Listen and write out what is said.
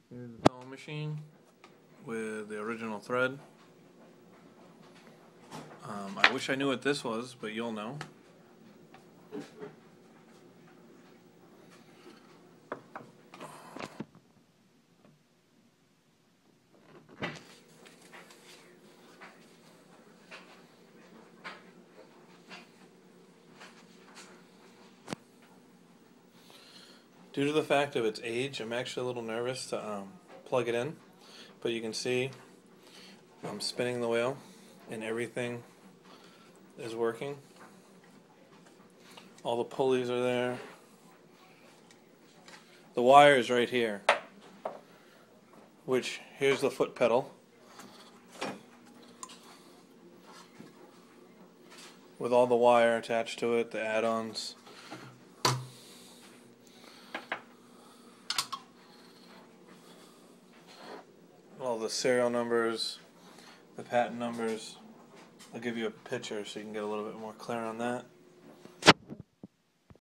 Here's the sewing machine with the original thread. I wish I knew what this was, but you'll know. Due to the fact of its age, I'm actually a little nervous to plug it in, but you can see I'm spinning the wheel and everything is working. All the pulleys are there. The wire is right here, which here's the foot pedal with all the wire attached to it, the add-ons. All the serial numbers, the patent numbers. I'll give you a picture so you can get a little bit more clear on that.